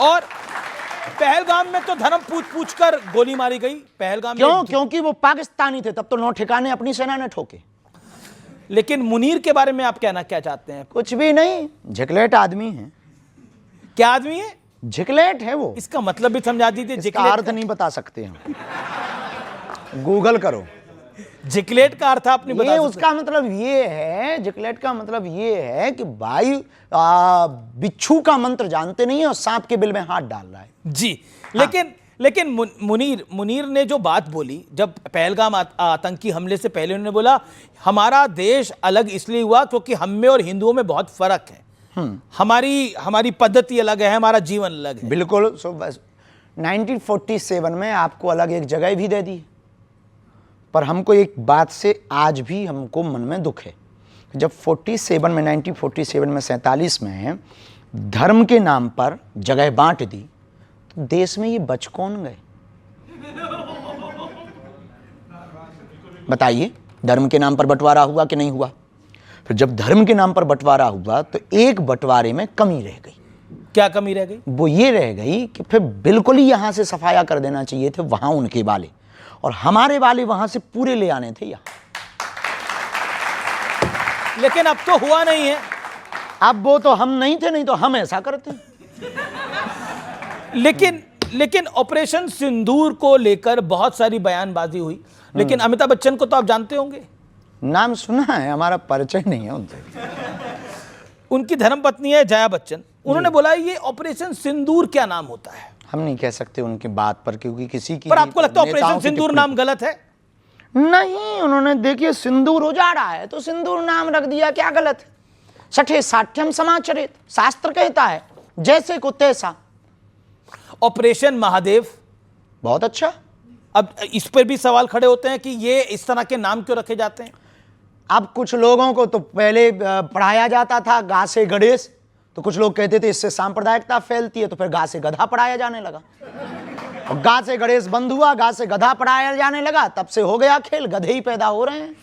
और पहलगाम में तो धर्म पूछ कर गोली मारी गई। पहलगाम क्यों? क्योंकि वो पाकिस्तानी थे, तब तो 9 ठिकाने अपनी सेना ने ठोके। लेकिन मुनीर के बारे में आप कहना क्या चाहते हैं? कुछ भी नहीं, झिकलेट आदमी है। क्या आदमी है? झिकलेट है वो। इसका मतलब भी समझा दीजिए। इसका अर्थ नहीं बता सकते हम, गूगल करो। जिकलेट का अर्थ आपने बता सकते? उसका मतलब ये है, जिकलेट का मतलब ये है कि भाई बिच्छू का मंत्र जानते नहीं है और सांप के बिल में हाथ डाल रहा है जी। लेकिन मुनीर ने जो बात बोली, जब पहलगाम आतंकी हमले से पहले उन्होंने बोला हमारा देश अलग इसलिए हुआ क्योंकि हम में और हिंदुओं में बहुत फर्क है, हमारी पद्धति अलग है, हमारा जीवन अलग है। बिल्कुल। बस 1947 में आपको अलग एक जगह भी दे दी, पर हमको एक बात से आज भी हमको मन में दुख है। जब 1947 में 47 में धर्म के नाम पर जगह बांट दी, तो देश में ये बच कौन गए? बताइए, धर्म के नाम पर बंटवारा हुआ कि नहीं हुआ? फिर जब धर्म के नाम पर बंटवारा हुआ तो एक बंटवारे में कमी रह गई। क्या कमी रह गई? वो ये रह गई कि फिर बिल्कुल ही यहां से सफाया कर देना चाहिए थे वहां उनके वाले, और हमारे वाले वहां से पूरे ले आने थे यहाँ। लेकिन अब तो हुआ नहीं है। अब वो तो हम नहीं थे, नहीं तो हम ऐसा करते। लेकिन ऑपरेशन सिंदूर को लेकर बहुत सारी बयानबाजी हुई, लेकिन अमिताभ बच्चन को तो आप जानते होंगे। नाम सुना है, हमारा परिचय नहीं है उनसे। उनकी धर्मपत्नी है जया बच्चन, उन्होंने बोला ये ऑपरेशन सिंदूर क्या नाम होता है? हम नहीं कह सकते उनकी बात पर, क्योंकि किसी की। पर आपको लगता है ऑपरेशन सिंदूर नाम गलत है? नहीं, उन्होंने देखिए सिंदूर उजाड़ा है तो सिंदूर नाम रख दिया, क्या गलत है? सठे साठ्यम समाचरित, शास्त्र कहता है जैसे को तैसा। ऑपरेशन महादेव बहुत अच्छा। अब इस पर भी सवाल खड़े होते हैं कि ये इस तरह के नाम क्यों रखे जाते हैं? अब कुछ लोगों को तो पहले पढ़ाया जाता था गा से गणेश, तो कुछ लोग कहते थे इससे सांप्रदायिकता फैलती है, तो फिर गा से गधा पढ़ाया जाने लगा। और गा से गणेश बंद हुआ, गा से गधा पढ़ाया जाने लगा, तब से हो गया खेल, गधे ही पैदा हो रहे हैं।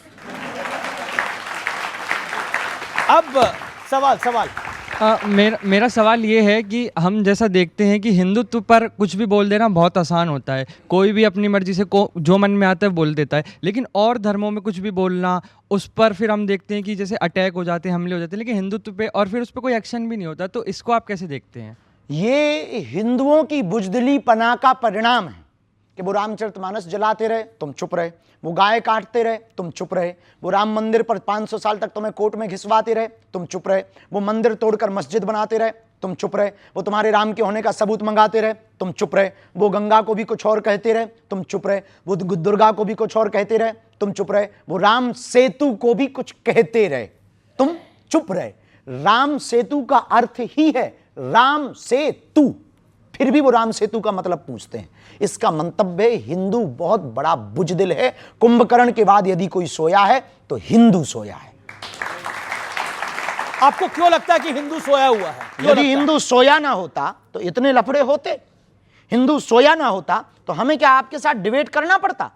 अब सवाल मेरा सवाल ये है कि हम जैसा देखते हैं कि हिंदुत्व पर कुछ भी बोल देना बहुत आसान होता है, कोई भी अपनी मर्जी से जो मन में आता है बोल देता है, लेकिन और धर्मों में कुछ भी बोलना, उस पर फिर हम देखते हैं कि जैसे अटैक हो जाते हैं, हमले हो जाते हैं, लेकिन हिंदुत्व पे और फिर उस पर कोई एक्शन भी नहीं होता। तो इसको आप कैसे देखते हैं? ये हिंदुओं की बुजदिली पना का परिणाम है कि वो रामचरितमानस जलाते रहे, तुम चुप रहे, वो गाय काटते रहे, तुम चुप रहे, वो राम मंदिर पर 500 साल तक तुम्हें कोर्ट में घिसवाते रहे, तुम चुप रहे, वो मंदिर तोड़कर मस्जिद बनाते रहे, तुम चुप रहे, वो तुम्हारे राम के होने का सबूत मंगाते रहे, तुम चुप रहे, वो गंगा को भी कुछ और कहते रहे, तुम चुप रहे, वो दुर्गा को भी कुछ और कहते रहे, तुम चुप रहे, वो राम सेतु को भी कुछ कहते रहे, तुम चुप रहे। राम सेतु का अर्थ ही है राम सेतु, फिर भी वो राम सेतु का मतलब पूछते हैं। इसका मंतव्य हिंदू बहुत बड़ा बुजदिल है। कुंभकर्ण के बाद यदि कोई सोया है तो हिंदू सोया है। आपको क्यों लगता है कि हिंदू सोया हुआ है? यदि हिंदू सोया ना होता तो इतने लफड़े होते? हिंदू सोया ना होता तो हमें क्या आपके साथ डिबेट करना पड़ता?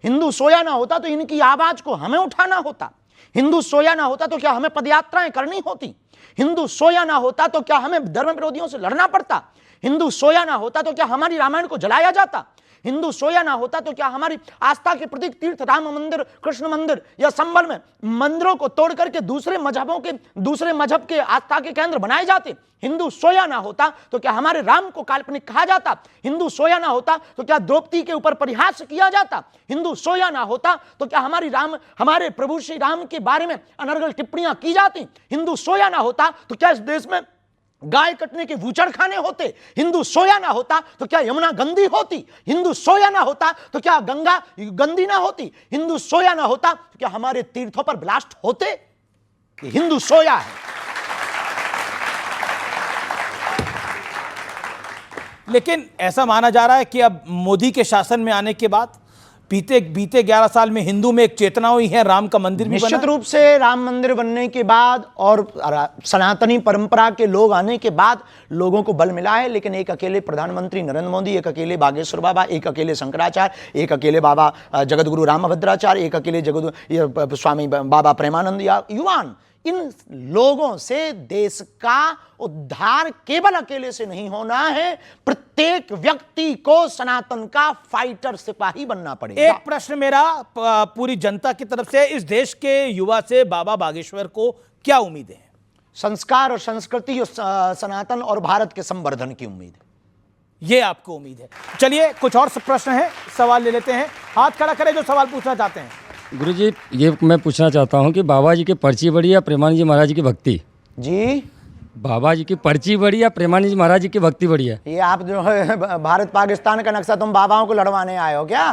हिंदू सोया ना होता तो इनकी आवाज को हमें उठाना होता? हिंदू सोया ना होता तो क्या हमें पदयात्राएं करनी होती? हिंदू सोया ना होता तो क्या हमें धर्म विरोधियों से लड़ना पड़ता? हिंदू सोया ना होता तो क्या हमारी रामायण को जलाया जाता? हिंदू सोया ना होता तो क्या हमारी आस्था के प्रतीक तीर्थ राम मंदिर, कृष्ण मंदिर या संबल में मंदिरों को तोड़ करके दूसरे मजहब के आस्था के केंद्र बनाए जाते? हिंदू सोया ना होता तो क्या हमारे राम को काल्पनिक कहा जाता? हिंदू सोया ना होता तो क्या द्रौपदी के ऊपर परिहास किया जाता? हिंदू सोया ना होता तो क्या हमारे प्रभु श्री राम के बारे में अनर्गल टिप्पणियां की जाती? हिंदू सोया ना होता तो क्या इस देश में गाय कटने के वूचड़ खाने होते? हिंदू सोया ना होता तो क्या यमुना गंदी होती? हिंदू सोया ना होता तो क्या गंगा गंदी ना होती? हिंदू सोया ना होता तो क्या हमारे तीर्थों पर ब्लास्ट होते? हिंदू सोया है। लेकिन ऐसा माना जा रहा है कि अब मोदी के शासन में आने के बाद बीते 11 साल में हिंदू में एक चेतना हुई है, राम का मंदिर भी बना। निश्चित रूप से राम मंदिर बनने के बाद और सनातनी परंपरा के लोग आने के बाद लोगों को बल मिला है, लेकिन एक अकेले प्रधानमंत्री नरेंद्र मोदी, एक अकेले बागेश्वर बाबा, एक अकेले शंकराचार्य, एक अकेले बाबा जगतगुरु रामभद्राचार्य, एक अकेले स्वामी बाबा प्रेमानंद या युवान, इन लोगों से देश का उद्धार केवल अकेले से नहीं होना है, प्रत्येक व्यक्ति को सनातन का फाइटर सिपाही बनना पड़ेगा। एक प्रश्न मेरा पूरी जनता की तरफ से, इस देश के युवा से बाबा बागेश्वर को क्या उम्मीदें हैं? संस्कार और संस्कृति और सनातन और भारत के संवर्धन की उम्मीद है। ये आपको उम्मीद है। चलिए कुछ और प्रश्न है, सवाल ले लेते हैं। हाथ खड़ा करें जो सवाल पूछना चाहते हैं। गुरुजी, ये मैं पूछना चाहता हूँ कि बाबा जी की पर्ची बड़ी या प्रेमानंद जी महाराज की भक्ति? जी, बाबा जी की पर्ची बड़ी या प्रेमानंद जी महाराज जी की भक्ति बड़ी है? ये आप जो है भारत पाकिस्तान का नक्शा तुम बाबाओं को लड़वाने आए हो क्या?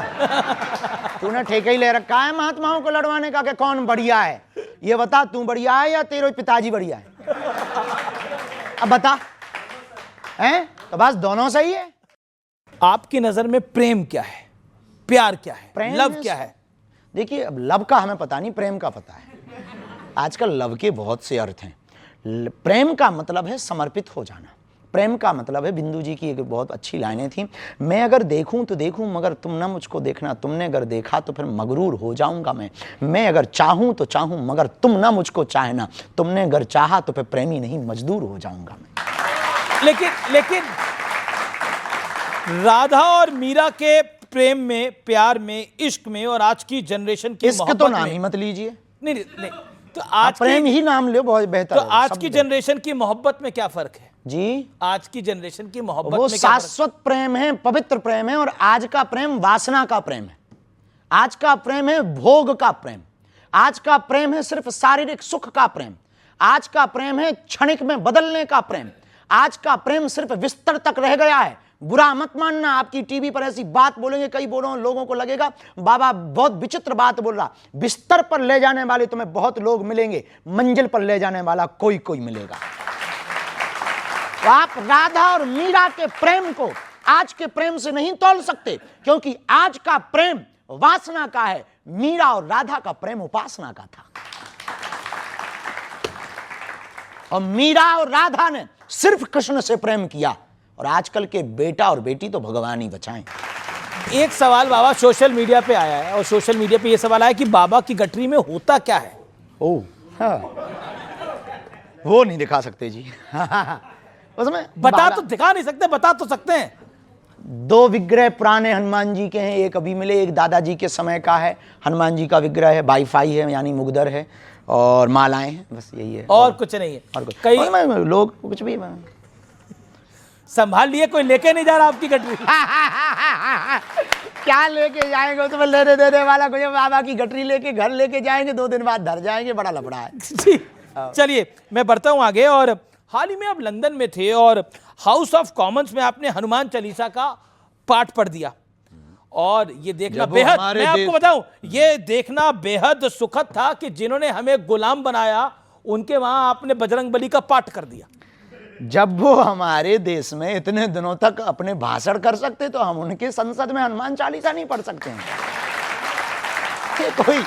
तूने ठेका ही ले रखा है महात्माओं को लड़वाने का कि कौन बढ़िया है? ये बता, तू बढ़िया है या तेरे पिताजी बढ़िया है? अब बता, हैं? तो बस दोनों सही है। आपकी नजर में प्रेम क्या है, प्यार क्या है, प्रेम लव क्या है? देखिए, अब लव का हमें पता नहीं, प्रेम का पता है। आजकल लव के बहुत से अर्थ हैं। प्रेम का मतलब है समर्पित हो जाना। प्रेम का मतलब है, बिंदु जी की एक बहुत अच्छी लाइनें थी, मैं अगर देखूं तो देखूं मगर तुम ना मुझको देखना, तुमने अगर देखा तो फिर मगरूर हो जाऊंगा मैं अगर चाहूं तो चाहूं मगर तुम ना मुझको चाहना, तुमने अगर चाहा तो फिर प्रेमी नहीं मजदूर हो जाऊंगा मैं। लेकिन राधा और मीरा के प्रेम में, प्यार में, इश्क में और आज की जनरेशन की इसका तो नाम ही मत लीजिए। नहीं, तो आज प्रेम ही नाम लो, बहुत बेहतर। तो आज की जनरेशन की मोहब्बत में क्या फर्क है जी? आज की जनरेशन की मोहब्बत वो में क्या फर्क? शाश्वत प्रेम है, पवित्र प्रेम है, और आज का प्रेम वासना का प्रेम है। आज का प्रेम है भोग का प्रेम। आज का प्रेम है सिर्फ शारीरिक सुख का प्रेम। आज का प्रेम है क्षणिक में बदलने का प्रेम। आज का प्रेम सिर्फ बिस्तर तक रह गया है। बुरा मत मानना, आपकी टीवी पर ऐसी बात बोलेंगे कई लोगों को लगेगा बाबा बहुत विचित्र बात बोल रहा। बिस्तर पर ले जाने वाले तुम्हें बहुत लोग मिलेंगे, मंजिल पर ले जाने वाला कोई मिलेगा। तो आप राधा और मीरा के प्रेम को आज के प्रेम से नहीं तोल सकते, क्योंकि आज का प्रेम वासना का है। मीरा और राधा का प्रेम उपासना का था, और मीरा और राधा ने सिर्फ कृष्ण से प्रेम किया, और आजकल के बेटा और बेटी तो भगवान ही बचाएं। एक सवाल बाबा सोशल मीडिया पे आया है, और सोशल मीडिया पे ये सवाल आया कि बाबा की गठरी में होता क्या है? ओ हाँ, वो नहीं दिखा सकते जी। उसमें बता तो दिखा नहीं सकते, बता तो सकते हैं। 2 विग्रह पुराने हनुमान जी के हैं, एक अभी मिले, एक दादाजी के समय का है। हनुमान जी का विग्रह है, वाईफाई है यानी मुगदर है, और मालाएं हैं, बस यही है, और कुछ नहीं है। और कुछ कई लोग कुछ भी संभाल लिए, कोई लेके नहीं जा रहा आपकी गठरी। क्या लेके जाएंगे? तो लेने देने वाला कुछ, बाबा की गठरी लेके घर लेके जाएंगे, 2 दिन बाद धर जाएंगे, बड़ा लफड़ा है जी। चलिए मैं बढ़ता हूं आगे। और हाल ही में आप लंदन में थे और हाउस ऑफ कॉमन्स में आपने हनुमान चालीसा का पाठ पढ़ दिया, और ये देखना बेहद, मैं आपको बताऊं, ये देखना बेहद सुखद था कि जिन्होंने हमें गुलाम बनाया उनके वहां आपने बजरंगबली का पाठ कर दिया। जब वो हमारे देश में इतने दिनों तक अपने भाषण कर सकते, तो हम उनके संसद में हनुमान चालीसा नहीं पढ़ सकते हैं? ये कोई